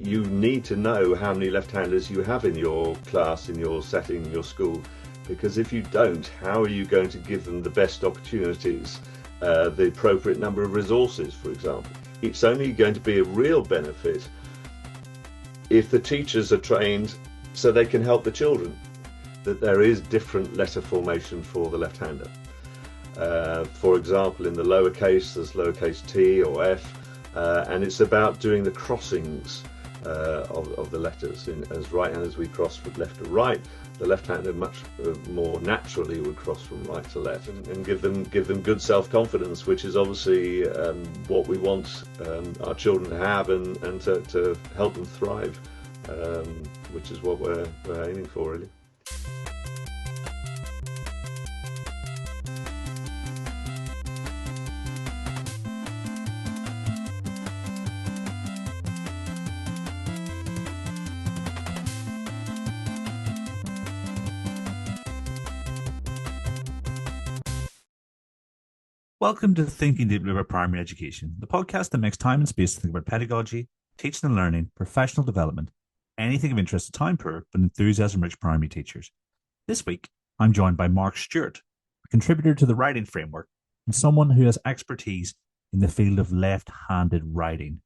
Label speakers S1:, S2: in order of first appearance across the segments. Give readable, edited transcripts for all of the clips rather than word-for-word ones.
S1: You need to know how many left-handers you have in your class, in your setting, in your school, because if you don't, how are you going to give them the best opportunities, the appropriate number of resources, for example? It's only going to be a real benefit if the teachers are trained so they can help the children, that there is different letter formation for the left-hander. For example, in the lowercase, there's lowercase t or f, and it's about doing the crossings of the letters. As right-handers, we cross from left to right. The left-hander much more naturally would cross from right to left, and give them good self-confidence, which is obviously what we want our children to have, and to help them thrive, which is what we're aiming for, really.
S2: Welcome to Thinking Deeply About Primary Education, the podcast that makes time and space to think about pedagogy, teaching and learning, professional development, anything of interest to time poor but enthusiasm-rich primary teachers. This week, I'm joined by Mark Stewart, a contributor to the writing framework and someone who has expertise in the field of left-handed writing,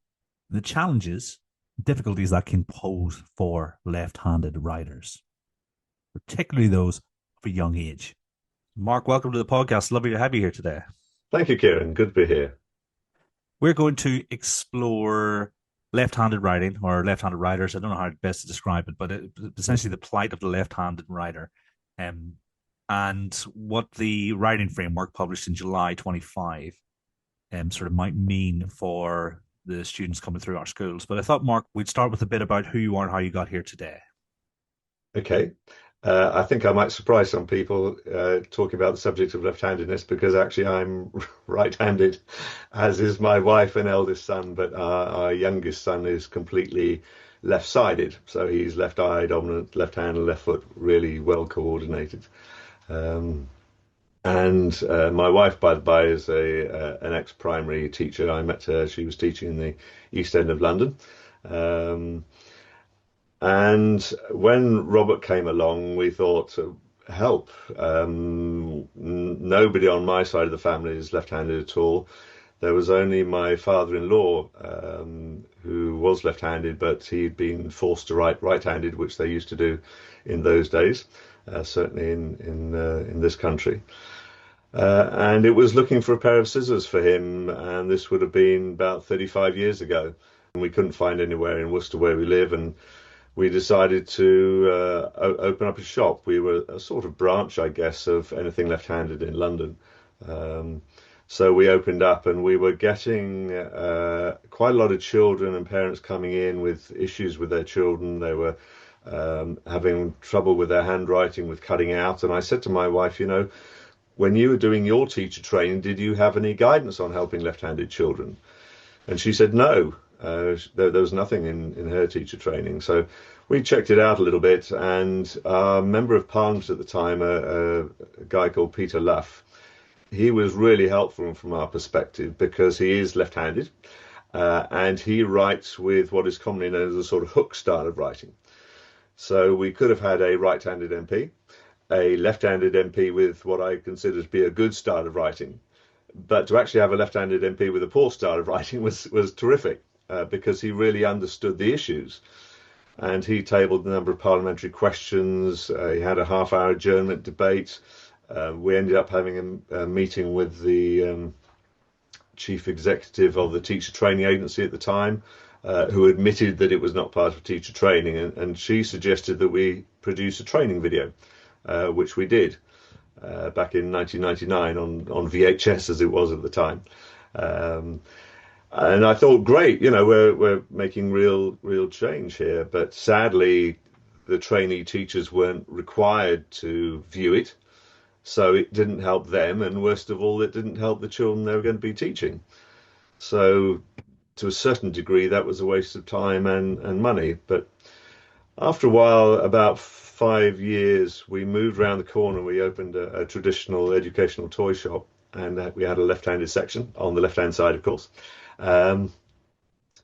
S2: and the challenges, difficulties that can pose for left-handed writers, particularly those of a young age. Mark, welcome to the podcast. Lovely to have you here today.
S1: Thank you, Kieran. Good to be here.
S2: We're going to explore left-handed writing, or left-handed writers. I don't know how best to describe it, but essentially the plight of the left-handed writer, and what the writing framework published in July 25 sort of might mean for the students coming through our schools. But I thought, Mark, we'd start with a bit about who you are and how you got here today.
S1: Okay. I think I might surprise some people talking about the subject of left-handedness, because actually I'm right-handed, as is my wife and eldest son, but our youngest son is completely left-sided. So he's left eye dominant, left hand and left foot, really well coordinated. And my wife, by the by, is an ex-primary teacher. I met her, she was teaching in the East End of London. And when Robert came along, we thought, help. Nobody on my side of the family is left-handed at all. There was only my father-in-law who was left-handed, but he'd been forced to write right-handed, which they used to do in those days, certainly in this country. And it was looking for a pair of scissors for him, and this would have been about 35 years ago. And we couldn't find anywhere in Worcester where we live, and we decided to open up a shop. We were a sort of branch, I guess, of anything left-handed in London. So we opened up, and we were getting quite a lot of children and parents coming in with issues with their children. They were having trouble with their handwriting, with cutting out. And I said to my wife, when you were doing your teacher training, did you have any guidance on helping left-handed children? And she said no. There was nothing in her teacher training. So we checked it out a little bit, and our Member of Parliament at the time, a guy called Peter Luff, he was really helpful from our perspective, because he is left-handed, and he writes with what is commonly known as a sort of hook style of writing. So we could have had a right-handed MP, a left-handed MP with what I consider to be a good style of writing, but to actually have a left-handed MP with a poor style of writing was terrific. Because he really understood the issues, and he tabled a number of parliamentary questions. He had a half-hour adjournment debate. We ended up having a meeting with the chief executive of the teacher training agency at the time, who admitted that it was not part of teacher training, and she suggested that we produce a training video, which we did back in 1999 on VHS, as it was at the time. And I thought, great, we're making real change here. But sadly, the trainee teachers weren't required to view it, so it didn't help them, and worst of all, it didn't help the children they were going to be teaching. So to a certain degree, that was a waste of time and money. But after a while, about 5 years, we moved around the corner. We opened a traditional educational toy shop, and we had a left-handed section on the left-hand side, of course.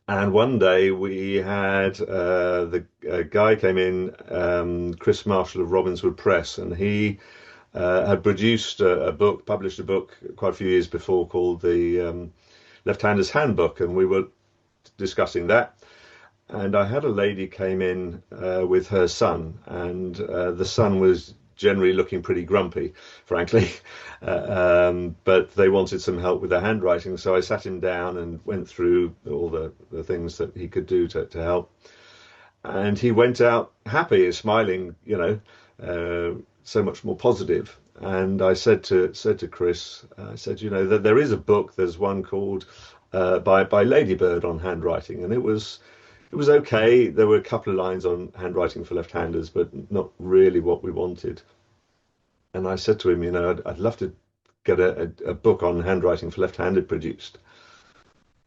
S1: And one day we had the guy came in, Chris Marshall of Robinswood Press, and he had produced a book, published a book quite a few years before called the Left-Hander's Handbook, and we were discussing that. And I had a lady came in with her son, and the son was generally looking pretty grumpy, frankly. But they wanted some help with their handwriting, so I sat him down and went through all the things that he could do to help. And he went out happy, smiling, so much more positive. And I said to Chris, I said, that there is a book. There's one called by Ladybird on handwriting, and it was okay. There were a couple of lines on handwriting for left-handers, but not really what we wanted. And I said to him, I'd love to get a book on handwriting for left-handed produced.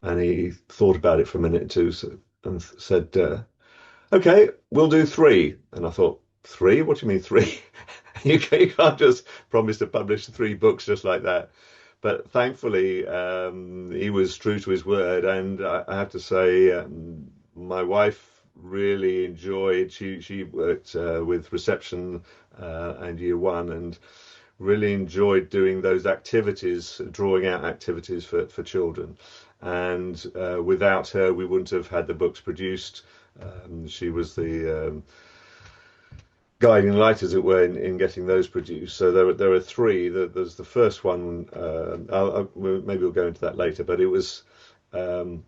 S1: And he thought about it for a minute or two, and said, okay, we'll do three. And I thought, three? What do you mean three? You can't just promise to publish three books just like that. But thankfully, he was true to his word. And I have to say, my wife really enjoyed, she worked with reception and year one, and really enjoyed doing those activities, drawing out activities for children. And without her, we wouldn't have had the books produced. She was the guiding light, as it were, in getting those produced. So there are three. There's the first one. Maybe we'll go into that later. But it was, and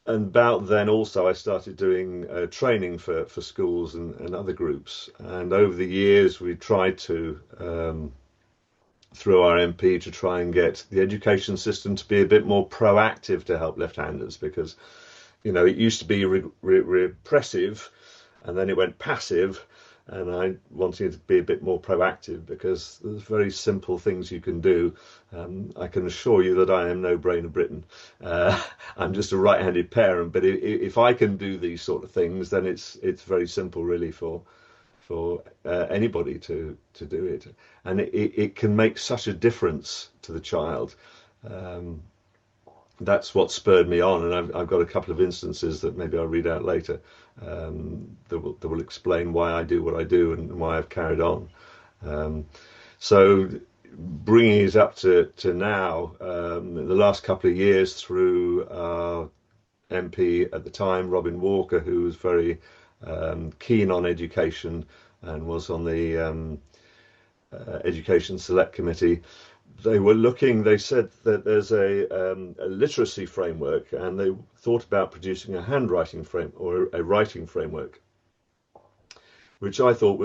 S1: about then also I started doing training for schools and other groups. And over the years, we tried to, through our MP, to try and get the education system to be a bit more proactive to help left-handers, because it used to be repressive, and then it went passive, and I wanted to be a bit more proactive, because there's very simple things you can do. I can assure you that I am no Brain of Britain. I'm just a right-handed parent, but if I can do these sort of things, then it's very simple, really, for anybody to do it, and it can make such a difference to the child. That's what spurred me on, and I've got a couple of instances that maybe I'll read out later, that will explain why I do what I do and why I've carried on. So bringing it up to now, the last couple of years, through our MP at the time, Robin Walker, who was very keen on education and was on the Education Select Committee. They said that there's a literacy framework, and they thought about producing a handwriting frame or a writing framework, which I thought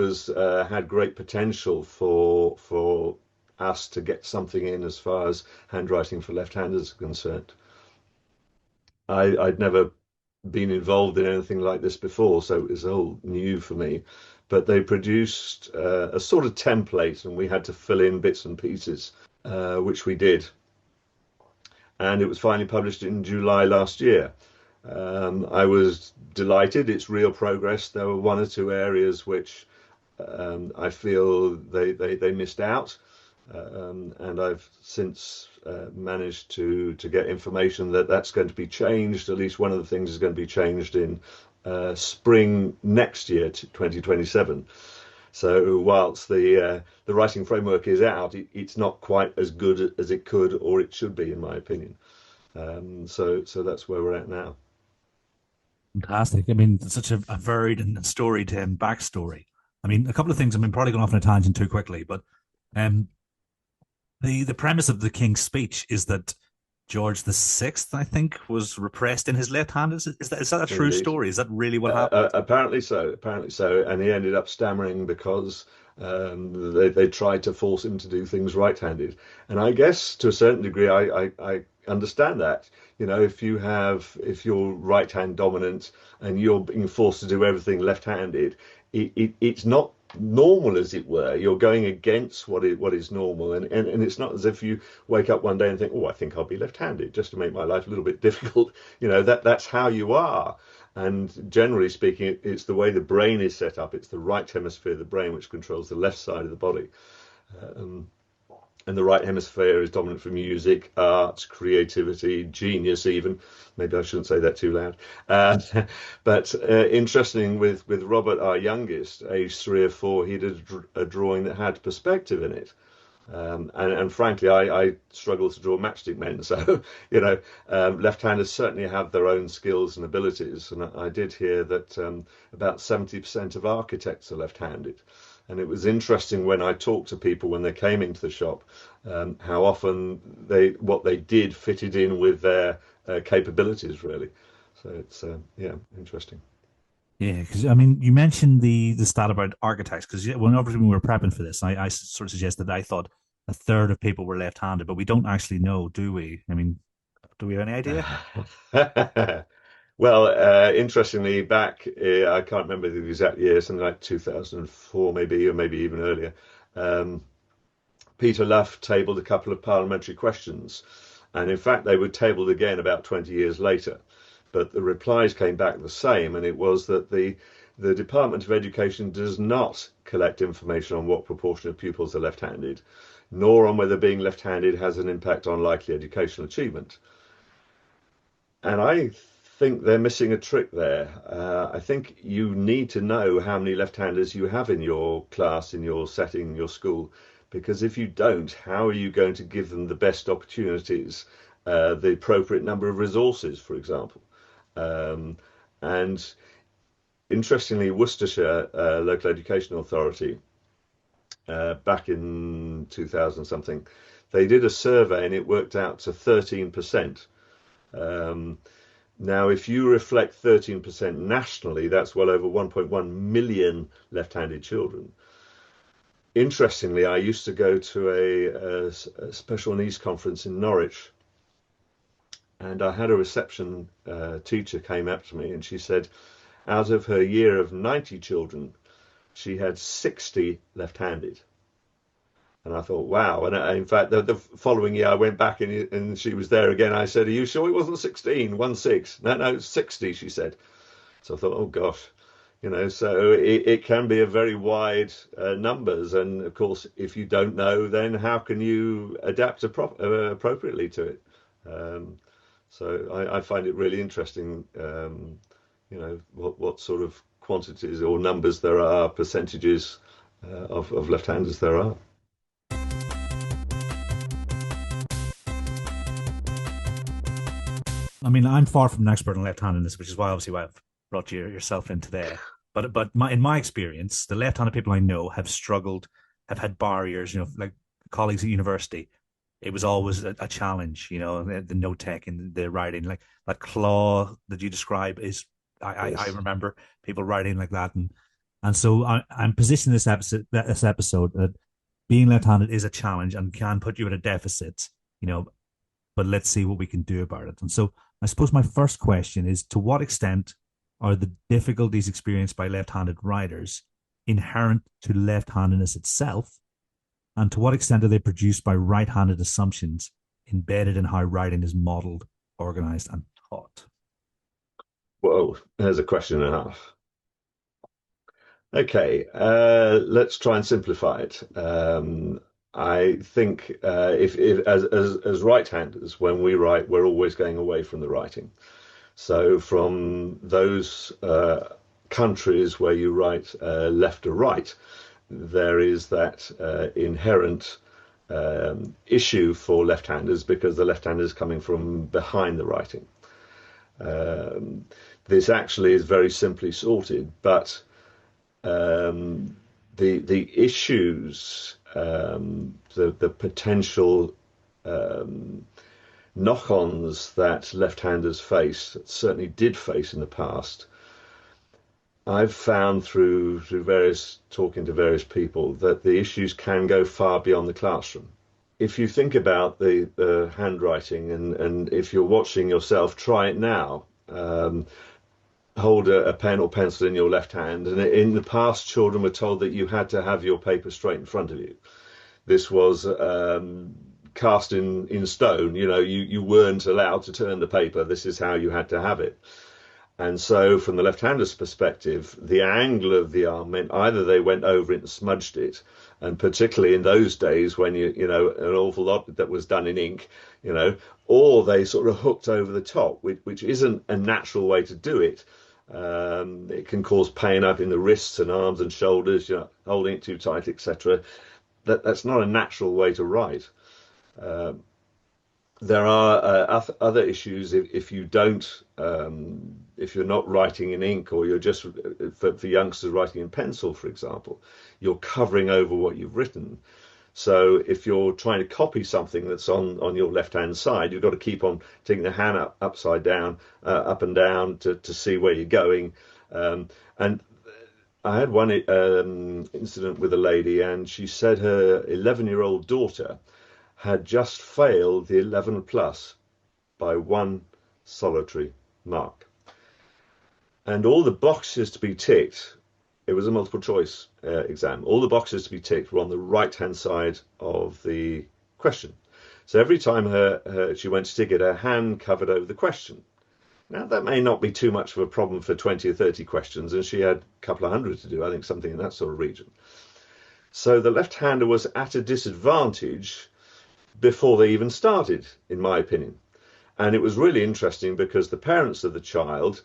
S1: had great potential for us to get something in as far as handwriting for left-handers are concerned. I'd never been involved in anything like this before, so it was all new for me. But they produced a sort of template, and we had to fill in bits and pieces, which we did. And it was finally published in July last year. I was delighted. It's real progress. There were one or two areas which I feel they missed out. And I've since managed to get information that that's going to be changed. At least one of the things is going to be changed in spring next year, 2027. So whilst the writing framework is out, it's not quite as good as it could or it should be, in my opinion. So that's where we're at now.
S2: Fantastic. I mean, such a varied and storied backstory. I mean, a couple of things. I mean, probably going off on a tangent too quickly, but the premise of the King's Speech is that George VI, I think, was repressed in his left hand. Is that a true story? Is that really what happened?
S1: Apparently so. Apparently so. And he ended up stammering because they tried to force him to do things right-handed. And I guess to a certain degree, I understand that. If you're right hand dominant and you're being forced to do everything left-handed, it's not normal, as it were. You're going against what is normal, and it's not as if you wake up one day and think, oh, I think I'll be left-handed just to make my life a little bit difficult. That's how you are. And generally speaking, it's the way the brain is set up. It's the right hemisphere of the brain which controls the left side of the body. and the right hemisphere is dominant for music, art, creativity, genius, even. Maybe I shouldn't say that too loud. Uh, but interesting with Robert, our youngest, age 3 or 4, he did a drawing that had perspective in it. And frankly, I struggle to draw matchstick men. So, left-handers certainly have their own skills and abilities. And I did hear that about 70% of architects are left-handed. And it was interesting when I talked to people when they came into the shop, how often what they did fitted in with their capabilities, really. So it's yeah, interesting.
S2: Yeah, because I mean, you mentioned the stat about architects. Because whenever we were prepping for this, I sort of suggested that I thought a third of people were left-handed, but we don't actually know, do we? I mean, do we have any idea?
S1: Well, interestingly, back I can't remember the exact year, something like 2004, maybe, or maybe even earlier. Um, Peter Luff tabled a couple of parliamentary questions, and in fact, they were tabled again about 20 years later. But the replies came back the same, and it was that the Department of Education does not collect information on what proportion of pupils are left-handed, nor on whether being left-handed has an impact on likely educational achievement. And I think they're missing a trick there. I think you need to know how many left-handers you have in your class, in your setting, your school, because if you don't, how are you going to give them the best opportunities, the appropriate number of resources, for example? Um, and interestingly, Worcestershire Local Education Authority, back in 2000 something, they did a survey and it worked out to 13%. Um, Now, if you reflect 13% nationally, that's well over 1.1 million left-handed children. Interestingly, I used to go to a special needs conference in Norwich, and I had a reception teacher came up to me, and she said, out of her year of 90 children, she had 60 left-handed. And I thought, wow. And in fact, the following year, I went back and she was there again. I said, are you sure it wasn't 16? 1 6. No, no, 60, she said. So I thought, oh gosh, so it can be a very wide numbers. And of course, if you don't know, then how can you adapt appropriately to it? Um, so I find it really interesting, what sort of quantities or numbers there are, percentages of left-handers there are.
S2: I mean, I'm far from an expert on left-handedness, which is why obviously why I've brought yourself into there. But in my experience, the left-handed people I know have struggled, have had barriers. Like colleagues at university, it was always a challenge. The note taking, the writing, like that claw that you describe is. I
S1: Yes.
S2: remember people writing like that, and so I'm positioning this episode that being left-handed is a challenge and can put you at a deficit. You know, but let's see what we can do about it. And so I suppose my first question is, to what extent are the difficulties experienced by left-handed writers inherent to left-handedness itself? And to what extent are they produced by right-handed assumptions embedded in how writing is modeled, organized, and taught?
S1: Whoa, there's a question and a half. Okay, let's try and simplify it. I think if as right-handers, when we write, we're always going away from the writing. So from those countries where you write left to right, there is that inherent issue for left-handers because the left-hander is coming from behind the writing. Um, this actually is very simply sorted, but um, the issues, the potential knock-ons that left-handers face, certainly did face in the past. I've found through various talking to various people that the issues can go far beyond the classroom. If you think about the handwriting and if you're watching yourself, try it now. Hold a pen or pencil in your left hand. And in the past, children were told that you had to have your paper straight in front of you. This was cast in stone. You weren't allowed to turn the paper. This is how you had to have it. And so, from the left-hander's perspective, the angle of the arm meant either they went over it and smudged it, and particularly in those days when an awful lot that was done in ink, you know, or they sort of hooked over the top, which isn't a natural way to do it. It can cause pain up in the wrists and arms and shoulders, holding it too tight, etc. That's not a natural way to write. There are other issues if you don't, if you're not writing in ink, or you're just, for youngsters writing in pencil, for example, you're covering over what you've written. So if you're trying to copy something that's on your left hand side, you've got to keep on taking the hand upside down, up and down to see where you're going. And I had one incident with a lady, and she said her 11-year-old daughter had just failed the 11 plus by one solitary mark. And all the boxes to be ticked, it was a multiple choice exam, all the boxes to be ticked were on the right hand side of the question. So every time she went to tick it, her hand covered over the question. Now, that may not be too much of a problem for 20 or 30 questions, and she had a couple of hundred to do, I think something in that sort of region. So the left-hander was at a disadvantage before they even started, in my opinion. And it was really interesting because the parents of the child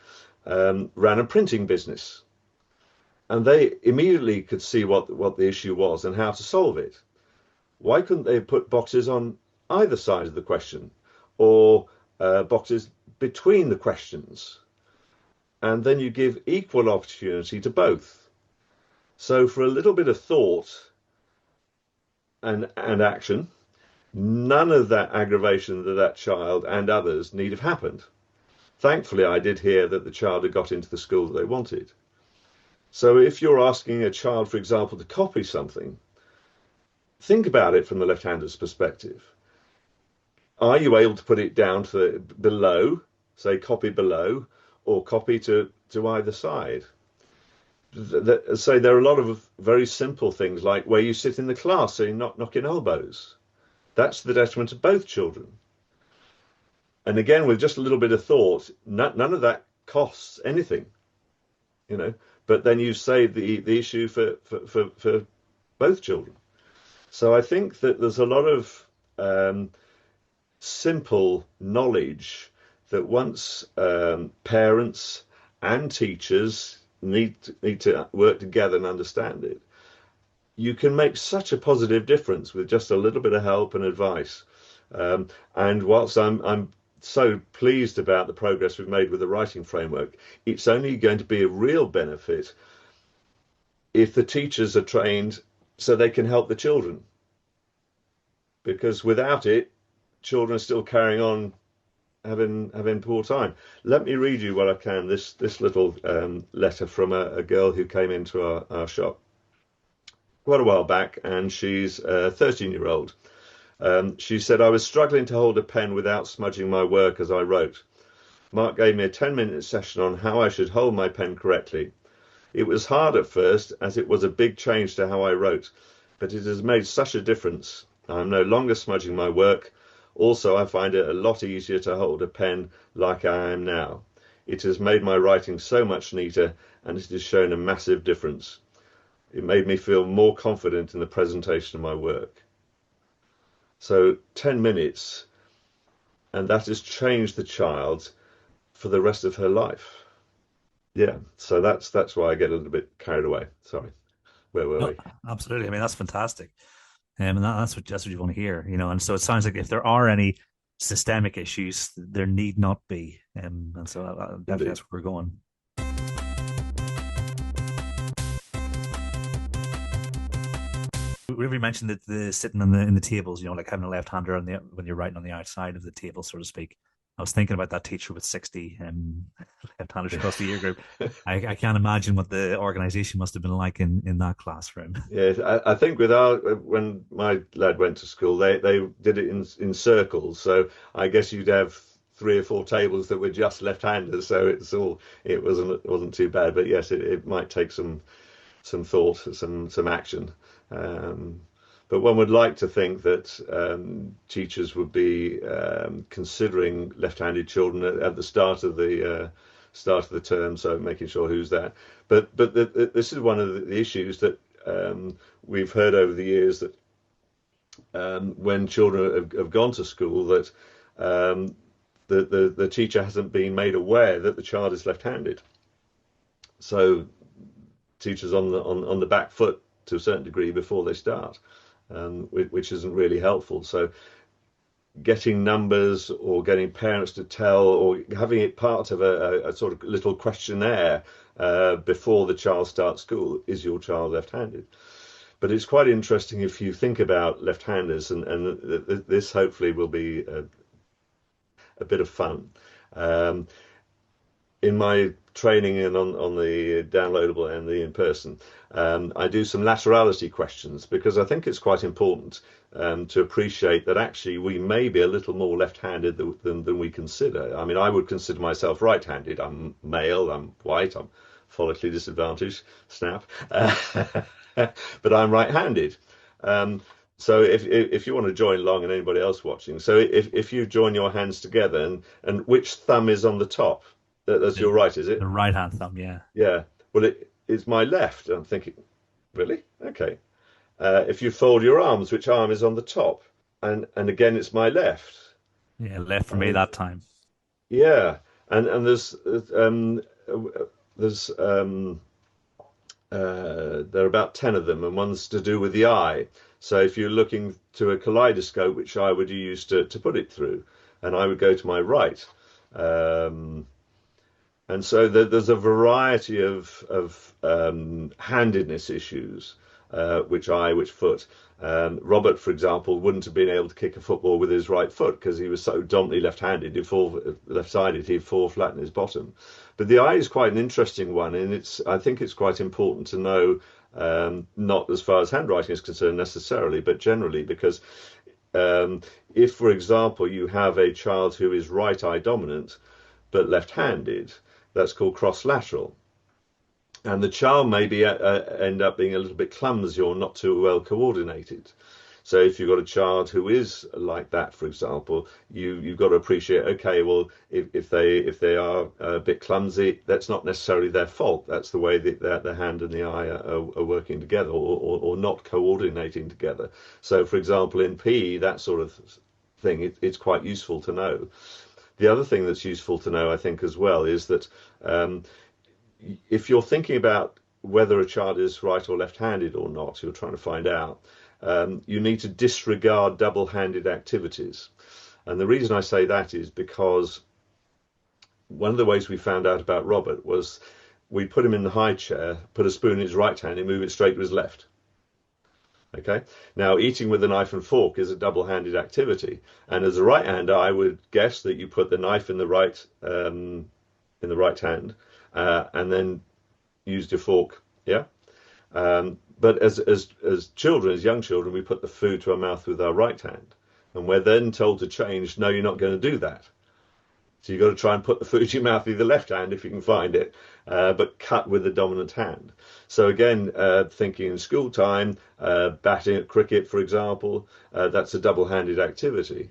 S1: ran a printing business, and they immediately could see what the issue was and how to solve it. Why couldn't they put boxes on either side of the question, or boxes between the questions? And then you give equal opportunity to both. So for a little bit of thought and action, none of that aggravation that child and others need have happened. Thankfully, I did hear that the child had got into the school that they wanted. So if you're asking a child, for example, to copy something, think about it from the left-hander's perspective. Are you able to put it down to below, say copy below, or copy to either side? Say there are a lot of very simple things like where you sit in the class so you're not knocking elbows. That's the detriment of both children. And again, with just a little bit of thought, none of that costs anything, but then you save the issue for both children. So I think that there's a lot of simple knowledge that once parents and teachers need to work together and understand it, you can make such a positive difference with just a little bit of help and advice. And whilst I'm so pleased about the progress we've made with the writing framework, it's only going to be a real benefit if the teachers are trained so they can help the children. Because without it, children are still carrying on having poor time. Let me read you what I can, this little letter from a girl who came into our shop quite a while back, and she's a 13-year-old. She said, I was struggling to hold a pen without smudging my work as I wrote. Mark gave me a 10-minute session on how I should hold my pen correctly. It was hard at first, as it was a big change to how I wrote, but it has made such a difference. I'm no longer smudging my work. Also, I find it a lot easier to hold a pen like I am now. It has made my writing so much neater, and it has shown a massive difference. It made me feel more confident in the presentation of my work. So 10 minutes, and that has changed the child for the rest of her life. Yeah, so that's why I get a little bit carried away. Sorry, where were we?
S2: Absolutely. I mean, that's fantastic. And that's what you want to hear, And so it sounds like if there are any systemic issues, there need not be. And so definitely
S1: Indeed.
S2: that's where we're going. We mentioned that the sitting in the tables, like having a left hander when you're writing on the outside of the table, so to speak. I was thinking about that teacher with 60 left-handers across the year group. I can't imagine what the organization must have been like in that classroom.
S1: Yes, I think when my lad went to school, they did it in circles. So I guess you'd have 3 or 4 tables that were just left-handers. So it wasn't too bad. But yes, it might take some thought, some action. But one would like to think that teachers would be considering left-handed children at the start of the start of the term, so making sure who's there. But this is one of the issues that we've heard over the years, that when children have gone to school, that um, the teacher hasn't been made aware that the child is left-handed. So teachers on the back foot to a certain degree before they start, which isn't really helpful. So getting numbers or getting parents to tell, or having it part of a sort of little questionnaire before the child starts school: is your child left-handed? But it's quite interesting if you think about left-handers, and this hopefully will be a bit of fun. Um, in my training and on the downloadable and the in-person, I do some laterality questions, because I think it's quite important to appreciate that actually we may be a little more left-handed than we consider. I mean, I would consider myself right-handed. I'm male, I'm white, I'm follically disadvantaged, snap, but I'm right-handed. Um, so if you want to join along, and anybody else watching, so if you join your hands together, and which thumb is on the top? That's
S2: The,
S1: your right, is
S2: the
S1: it?
S2: right hand thumb, yeah.
S1: Yeah. Well, it's my left. I'm thinking, really? Okay. If you fold your arms, which arm is on the top? And again, it's my left.
S2: Yeah, left for me
S1: And
S2: that time.
S1: yeah, and there's there are about 10 of them, and one's to do with the eye. So if you're looking to a kaleidoscope, which eye would you use to put it through? And I would go to my right. Um, And so there's a variety of handedness issues, which foot. Robert, for example, wouldn't have been able to kick a football with his right foot because he was so dominantly left-handed. He'd fall left-sided. He'd fall flat in his bottom. But the eye is quite an interesting one, and I think it's quite important to know, not as far as handwriting is concerned necessarily, but generally, because um, if, for example, you have a child who is right eye dominant but left-handed, that's called cross-lateral. And the child may end up being a little bit clumsy or not too well coordinated. So if you've got a child who is like that, for example, you've got to appreciate, okay, well, if they are a bit clumsy, that's not necessarily their fault. That's the way that the hand and the eye are working together, or not coordinating together. So, for example, in PE, that sort of thing, it's quite useful to know. The other thing that's useful to know, I think, as well, is that um, if you're thinking about whether a child is right or left-handed or not, you're trying to find out, you need to disregard double-handed activities. And the reason I say that is because one of the ways we found out about Robert was we put him in the high chair, put a spoon in his right hand, and move it straight to his left. Okay. Now, eating with a knife and fork is a double-handed activity, and as a right-hander, I would guess that you put the knife in the right hand, and then used your fork. Yeah. But as children, as young children, we put the food to our mouth with our right hand, and we're then told to change. No, you're not going to do that. So you've got to try and put the food to your mouth with the left hand if you can find it, but cut with the dominant hand. So again, thinking in school time, batting at cricket, for example, that's a double-handed activity.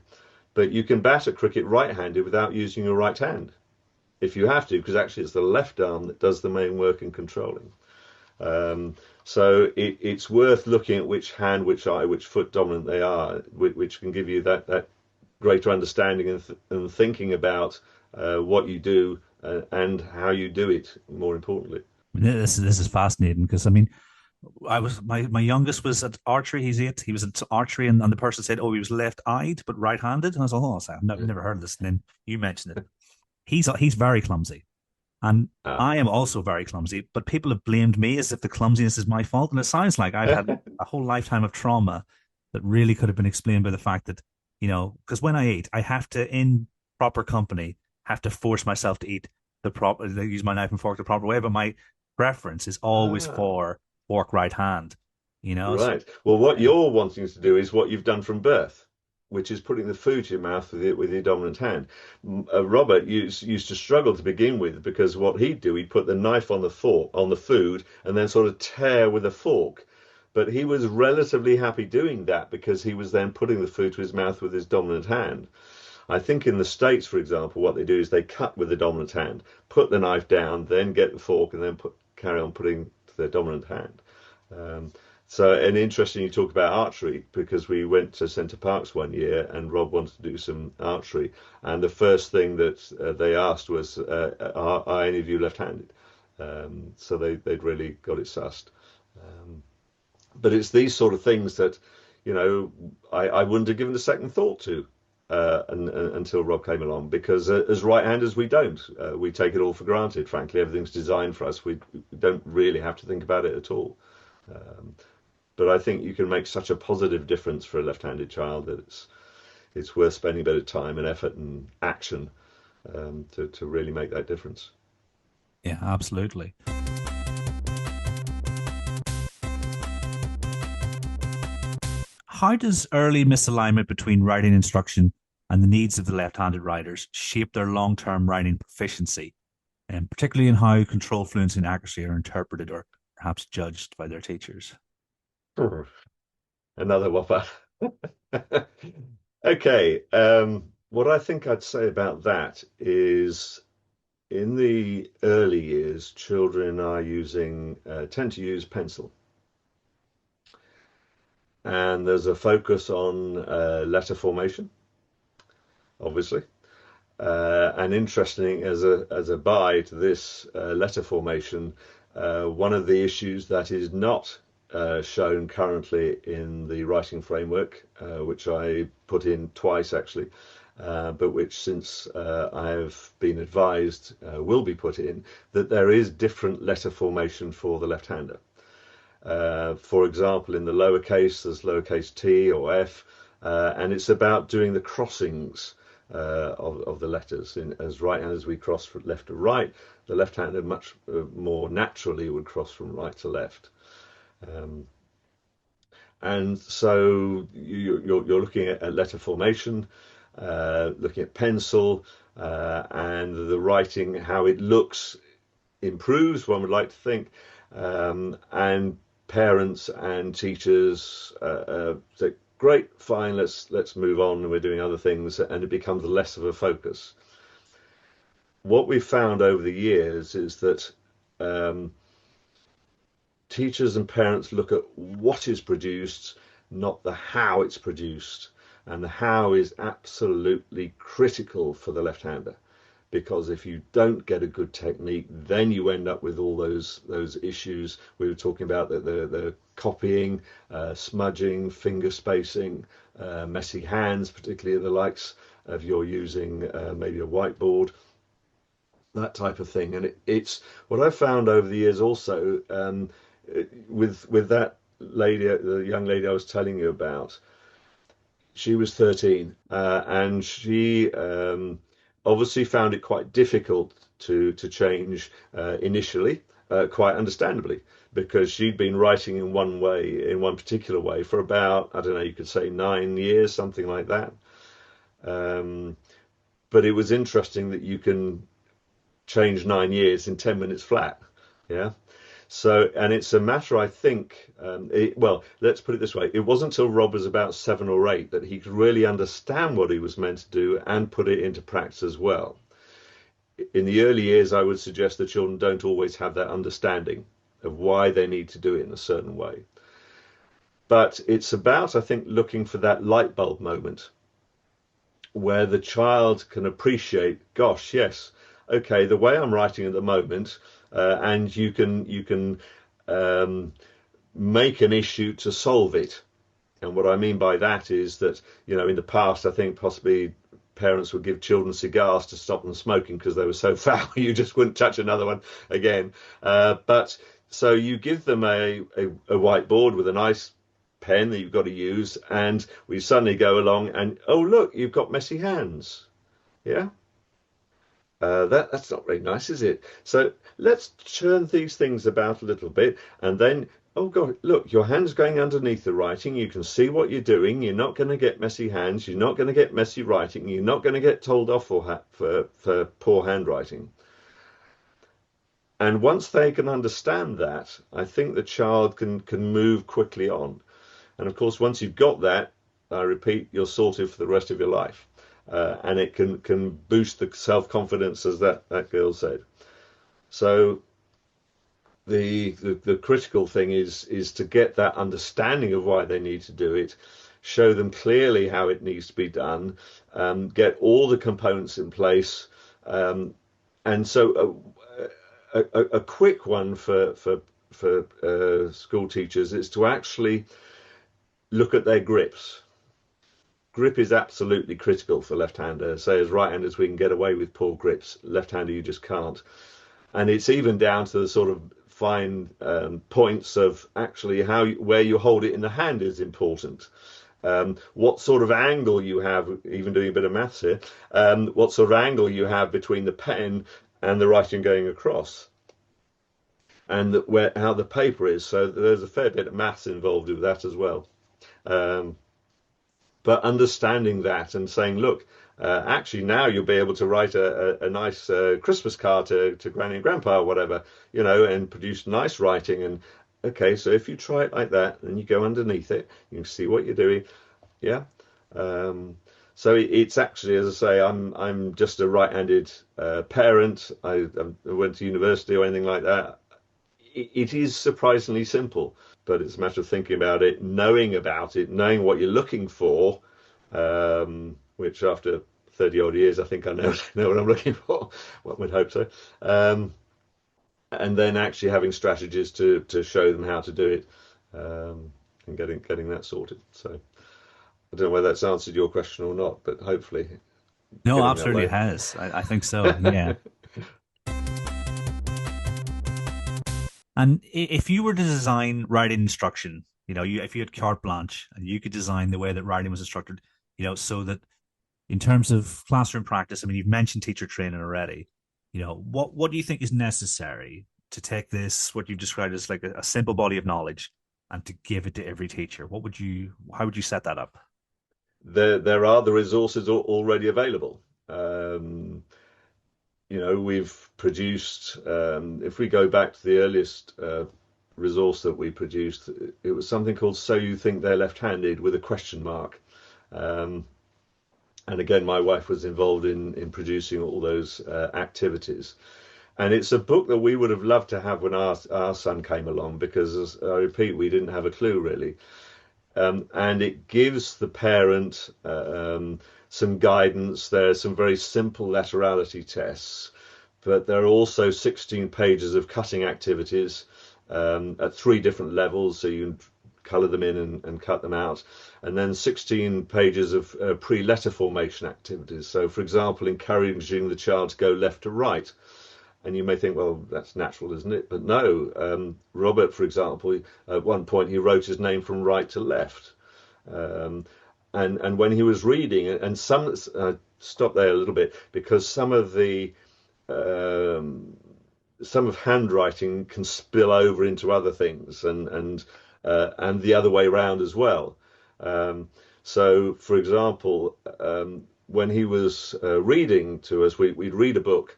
S1: But you can bat at cricket right-handed without using your right hand, if you have to, because actually it's the left arm that does the main work in controlling. So it's worth looking at which hand, which eye, which foot dominant they are, which can give you that greater understanding and thinking about what you do and how you do it, more importantly.
S2: This is fascinating because I mean, I was my youngest was at archery. He's 8. He was at archery, and the person said, "Oh, he was left-eyed but right-handed." And I was like, "Oh, I've never heard of this." And then you mentioned it. He's very clumsy, and
S1: Ah.
S2: I am also very clumsy. But people have blamed me as if the clumsiness is my fault, and it sounds like I've had a whole lifetime of trauma that really could have been explained by the fact that because when I eat, I have to in proper company have to force myself to eat the proper use my knife and fork the proper way. But my preference is always
S1: Ah.
S2: for fork right hand. So
S1: Right. Well, what
S2: yeah.
S1: you're wanting to do is what you've done from birth, which is putting the food to your mouth with your dominant hand. Robert used to struggle to begin with, because what he'd do, he'd put the knife on the fork, on the food, and then sort of tear with a fork. But he was relatively happy doing that because he was then putting the food to his mouth with his dominant hand. I think in the States, for example, what they do is they cut with the dominant hand, put the knife down, then get the fork, and then carry on putting to their dominant hand. Um, and interesting you talk about archery because we went to Centre Parks one year and Rob wanted to do some archery, and the first thing that they asked was, "Are any of you left-handed?" So they'd really got it sussed. Um, but it's these sort of things that, I wouldn't have given a second thought to until Rob came along, because as right-handers we don't. We take it all for granted, frankly. Everything's designed for us. We don't really have to think about it at all. Um, but I think you can make such a positive difference for a left-handed child that it's worth spending a bit of time and effort and action to really make that difference.
S2: Yeah, absolutely. How does early misalignment between writing instruction and the needs of the left-handed writers shape their long-term writing proficiency, and particularly in how control, fluency, and accuracy are interpreted or perhaps judged by their teachers?
S1: Another whopper. Okay. What I think I'd say about that is in the early years, children tend to use pencil. And there's a focus on letter formation, obviously. And interesting as a by to this letter formation, one of the issues that is not shown currently in the writing framework, which I put in twice actually, but which since I have been advised will be put in, that there is different letter formation for the left-hander. For example, in the lowercase, there's lowercase t or f, and it's about doing the crossings of the letters. As right-handers, we cross from left to right. The left-hander much more naturally would cross from right to left. And so you're looking at letter formation, looking at pencil, and the writing, how it looks improves, one would like to think, and parents and teachers say, great, fine, let's move on, and we're doing other things, and it becomes less of a focus. What we've found over the years is that teachers and parents look at what is produced, not the how it's produced, and the how is absolutely critical for the left-hander. Because if you don't get a good technique, then you end up with all those issues. We were talking about the copying, smudging, finger spacing, messy hands, particularly the likes of you're using maybe a whiteboard, that type of thing. And it's what I've found over the years also, with that lady, the young lady I was telling you about. She was 13, and she obviously found it quite difficult to change initially, quite understandably, because she'd been writing in one particular way for about, I don't know, you could say 9 years, something like that. But it was interesting that you can change 9 years in 10 minutes flat. Yeah. So, and it's a matter, I think, well, let's put it this way. It wasn't until Rob was about 7 or 8 that he could really understand what he was meant to do and put it into practice as well. In the early years, I would suggest that children don't always have that understanding of why they need to do it in a certain way. But it's about, I think, looking for that light bulb moment where the child can appreciate, gosh, yes, okay, the way I'm writing at the moment, and you can make an issue to solve it. And what I mean by that is that, in the past, I think possibly parents would give children cigars to stop them smoking because they were so foul you just wouldn't touch another one again. But so you give them a whiteboard with a nice pen that you've got to use, and we suddenly go along and, oh, look, you've got messy hands. Yeah. That's not very nice, is it? So let's turn these things about a little bit, and then, oh God, look, your hand's going underneath the writing. You can see what you're doing. You're not going to get messy hands. You're not going to get messy writing. You're not going to get told off for poor handwriting. And once they can understand that, I think the child can move quickly on. And of course, once you've got that, I repeat, you're sorted for the rest of your life. and it can boost the self-confidence, as that girl said. So the critical thing is to get that understanding of why they need to do it, show them clearly how it needs to be done, get all the components in place, and so a quick one for school teachers is to actually look at their grips. Grip is absolutely critical for left-hander. Say as right-handers we can get away with poor grips, left-hander you just can't. And it's even down to the sort of fine points of actually where you hold it in the hand is important. What sort of angle you have, even doing a bit of maths here, what sort of angle you have between the pen and the writing going across, and how the paper is. So there's a fair bit of maths involved with that as well. But understanding that and saying, look, actually now you'll be able to write a nice Christmas card to Granny and Grandpa or whatever, and produce nice writing. And okay, so if you try it like that, then you go underneath it, you can see what you're doing. Yeah. So it's actually, as I say, I'm just a right-handed parent. I went to university or anything like that. It is surprisingly simple, but it's a matter of thinking about it, knowing what you're looking for, which after 30 odd years, I think I know what I'm looking for. One would hope so. And then actually having strategies to show them how to do it, and getting that sorted. So I don't know whether that's answered your question or not, but hopefully
S2: No,
S1: getting that
S2: absolutely it
S1: way.
S2: has. I think so. Yeah. And if you were to design writing instruction, if you had carte blanche and you could design the way that writing was instructed, so that in terms of classroom practice, I mean, you've mentioned teacher training already. What do you think is necessary to take this, what you've described as like a simple body of knowledge, and to give it to every teacher? How would you set that up?
S1: There are the resources already available. We've produced, if we go back to the earliest resource that we produced, it was something called So You Think They're Left-Handed with a question mark. And again, my wife was involved in producing all those activities. And it's a book that we would have loved to have when our son came along, because, as I repeat, we didn't have a clue really. And it gives the parent some guidance. There are some very simple laterality tests, but there are also 16 pages of cutting activities at 3 different levels, so you can colour them in and cut them out. And then 16 pages of pre-letter formation activities. So, for example, encouraging the child to go left to right. And you may think, well, that's natural, isn't it? But no. Robert, for example, at one point he wrote his name from right to left. And when he was reading, and stop there a little bit, because some of handwriting can spill over into other things, and the other way around as well. So, for example, when he was reading to us, we'd read a book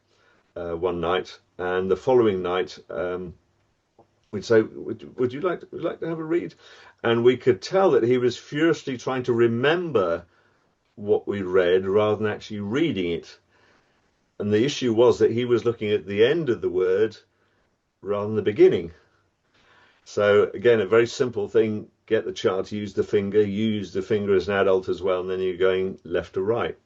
S1: one night, and the following night we'd say, would you like to have a read? And we could tell that he was furiously trying to remember what we read rather than actually reading it. And the issue was that he was looking at the end of the word rather than the beginning. So again, a very simple thing: get the child to use the finger as an adult as well, and then you're going left to right.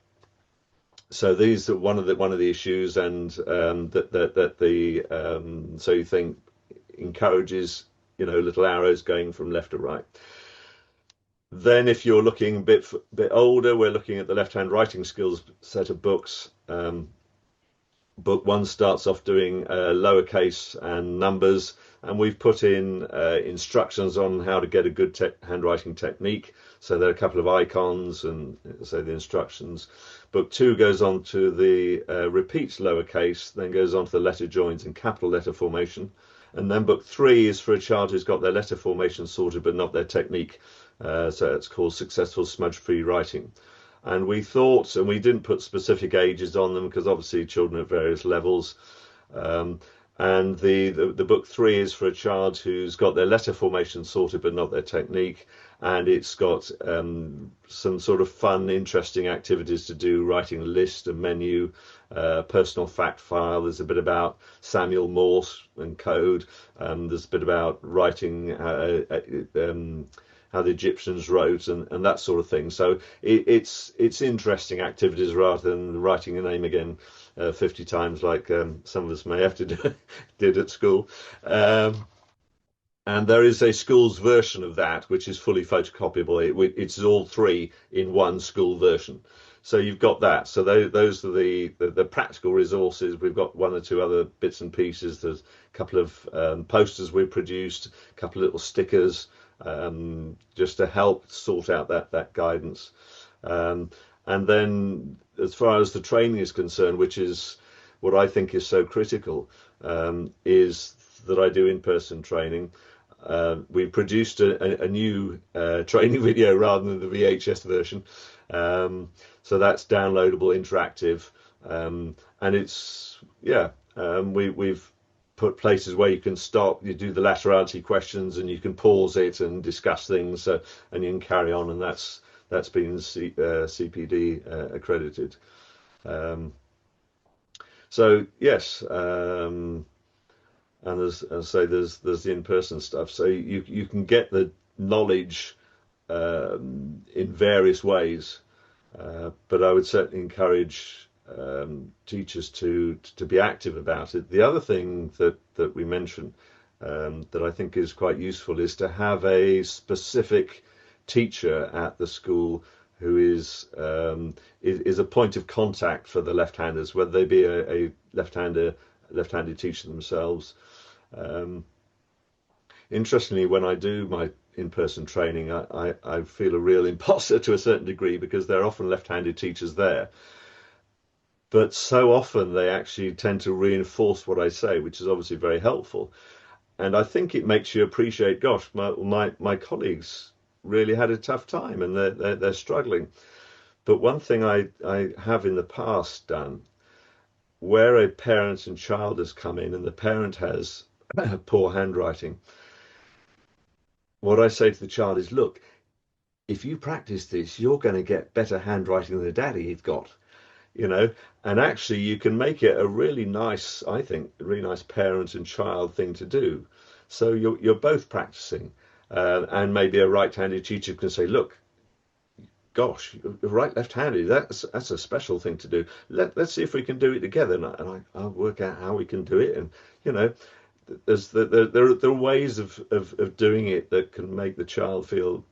S1: So these are one of the issues, and that the So You Think encourages little arrows going from left to right. Then, if you're looking a bit older, we're looking at the left-hand writing skills set of books. Book 1 starts off doing lowercase and numbers, and we've put in instructions on how to get a good handwriting technique. So there are a couple of icons and say the instructions. Book 2 goes on to the repeats lowercase, then goes on to the letter joins and capital letter formation. And then book 3 is for a child who's got their letter formation sorted but not their technique. So it's called Successful Smudge-Free Writing. And we thought, and we didn't put specific ages on them because obviously children at various levels, And the book three is for a child who's got their letter formation sorted but not their technique, and it's got some sort of fun, interesting activities to do, writing a list, a menu, personal fact file. There's a bit about Samuel Morse and code. There's a bit about writing how the Egyptians wrote and that sort of thing. So it's interesting activities rather than writing a name again 50 times like some of us may have to do did at school. Um, and there is a school's version of that, which is fully photocopyable. It's all three in one school version. So you've got that. So those are the practical resources. We've got one or two other bits and pieces. There's a couple of posters we've produced, a couple of little stickers, just to help sort out that guidance. Um, and then, as far as the training is concerned, which is what I think is so critical, is that I do in-person training. We produced a new training video rather than the VHS version. So that's downloadable, interactive, and it's we've put places where you can stop, you do the laterality questions, and you can pause it and discuss things, and you can carry on, and that's been CPD accredited. Um, so yes, and as I say, there's the in-person stuff. So you can get the knowledge in various ways, but I would certainly encourage teachers to be active about it. The other thing that we mentioned that I think is quite useful is to have a specific teacher at the school who is a point of contact for the left-handers, whether they be a left-handed teacher themselves. Um, Interestingly, when I do my in-person training, I feel a real imposter to a certain degree because there are often left-handed teachers there. But so often they actually tend to reinforce what I say, which is obviously very helpful. And I think it makes you appreciate, gosh, my colleagues really had a tough time and they're struggling. But one thing I have in the past done, where a parent and child has come in and the parent has poor handwriting, what I say to the child is, look, if you practice this, you're going to get better handwriting than the daddy he's got, you know. And actually, you can make it a really nice, I think, a really nice parent and child thing to do. So you're both practicing, and maybe a right-handed teacher can say, look, gosh, right left-handed, that's a special thing to do. Let's see if we can do it together, I'll work out how we can do it, and you know. There are ways of doing it that can make the child feel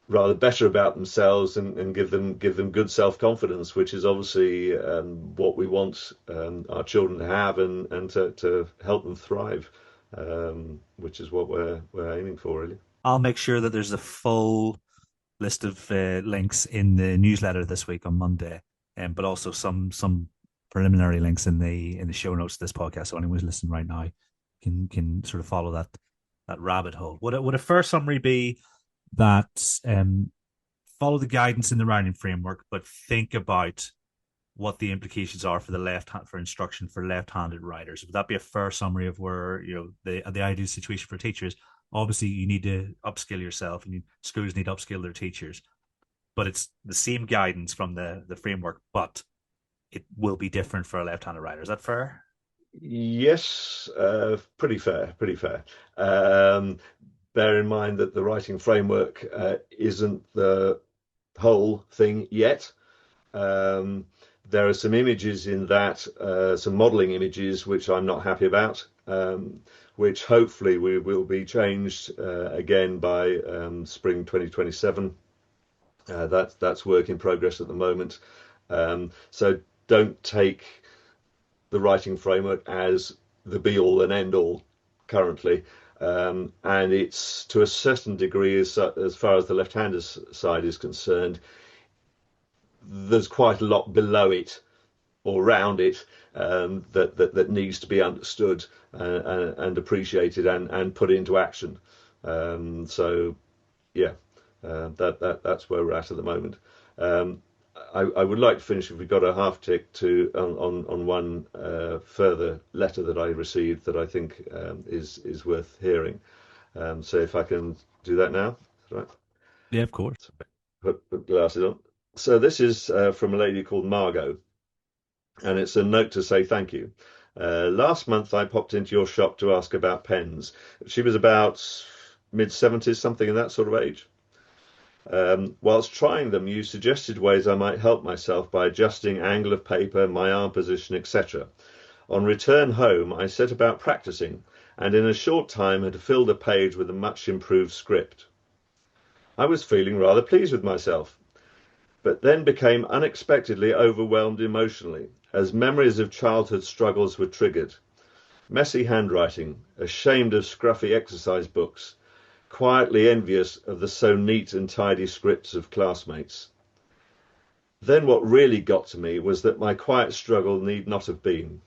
S1: rather better about themselves and give them good self-confidence, which is obviously what we want our children to have and to help them thrive, which is what we're aiming for, really.
S2: I'll make sure that there's a full list of links in the newsletter this week on Monday, but also some preliminary links in the show notes of this podcast. So anyone who's listening right now can sort of follow that rabbit hole. Would a first summary be that follow the guidance in the writing framework, but think about what the implications are for the left hand for instruction for left-handed writers? Would that be a fair summary of where the ideal situation for teachers? Obviously, you need to upskill yourself, and schools need to upskill their teachers. But it's the same guidance from the framework, but it will be different for a left-handed writer. Is that fair?
S1: Yes, pretty fair, pretty fair. Um, Bear in mind that the writing framework isn't the whole thing yet. Um, there are some images in that, some modeling images, which I'm not happy about, which hopefully will be changed again by spring 2027. That's work in progress at the moment. So don't take the writing framework as the be all and end all currently. And it's to a certain degree, as far as the left-hander side is concerned, there's quite a lot below it or around it that needs to be understood and appreciated and put into action. So yeah, that's where we're at the moment. I would like to finish if we got a half tick to on one further letter that I received that I think is worth hearing. So if I can do that now, right?
S2: Yeah, of course.
S1: Put glasses on. So this is from a lady called Margot, and it's a note to say thank you. Last month I popped into your shop to ask about pens. She was about mid-70s, something in that sort of age. Whilst trying them, you suggested ways I might help myself by adjusting angle of paper, my arm position, etc. On return home, I set about practicing, and in a short time had filled a page with a much improved script. I was feeling rather pleased with myself, but then became unexpectedly overwhelmed emotionally, as memories of childhood struggles were triggered. Messy handwriting, ashamed of scruffy exercise books, quietly envious of the so neat and tidy scripts of classmates. Then what really got to me was that my quiet struggle need not have been.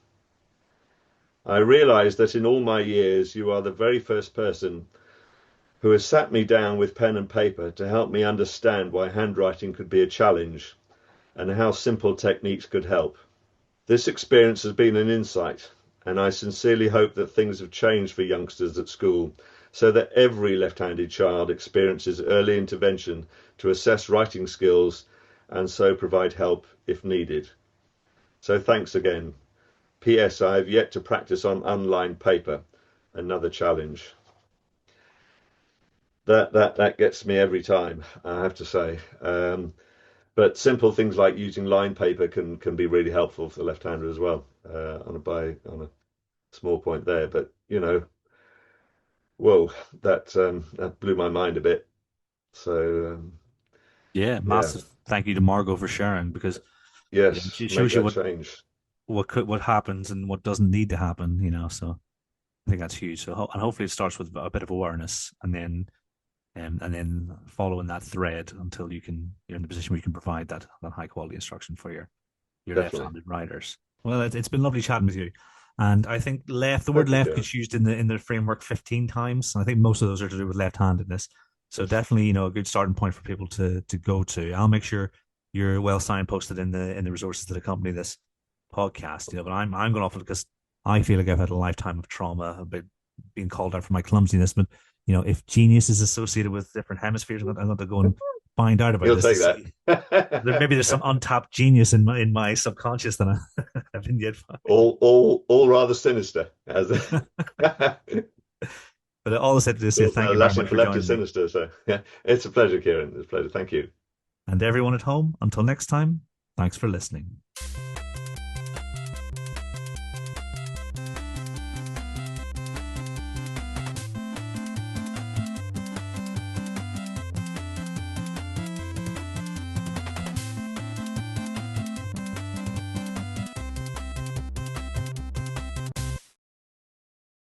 S1: I realised that in all my years you are the very first person who has sat me down with pen and paper to help me understand why handwriting could be a challenge and how simple techniques could help. This experience has been an insight, and I sincerely hope that things have changed for youngsters at school so that every left-handed child experiences early intervention to assess writing skills and so provide help if needed. So thanks again. P.S. I have yet to practice on unlined paper. Another challenge. That gets me every time, I have to say. But simple things like using lined paper can be really helpful for the left-hander as well. On a small point there, but whoa, that blew my mind a bit. So
S2: Yeah,
S1: yeah,
S2: massive thank you to Margot for sharing because
S1: yes,
S2: it
S1: make
S2: shows you
S1: that change.
S2: what happens and what doesn't need to happen. So I think that's huge. So and hopefully it starts with a bit of awareness, and then following that thread until you're in the position where you can provide that high quality instruction for your
S1: Definitely.
S2: left-handed writers. Well, it's been lovely chatting with you. And I think the word
S1: Thank you,
S2: left
S1: Kieran.
S2: gets used in the framework 15 times. And I think most of those are to do with left-handedness. So definitely, a good starting point for people to go to. I'll make sure you're well signposted in the resources that accompany this podcast. But I'm going off it because I feel like I've had a lifetime of trauma about being called out for my clumsiness. But if genius is associated with different hemispheres, I'm going to go and find out about
S1: He'll
S2: this to
S1: take
S2: see maybe there's
S1: that.
S2: some untapped genius in my subconscious that I haven't yet found.
S1: All rather sinister. As
S2: But all I said to say thank you very
S1: Latin
S2: much
S1: for
S2: for
S1: left is
S2: joining me.
S1: sinister. So yeah, it's a pleasure, Kieran. It's a pleasure. Thank you.
S2: And everyone at home, until next time, thanks for listening.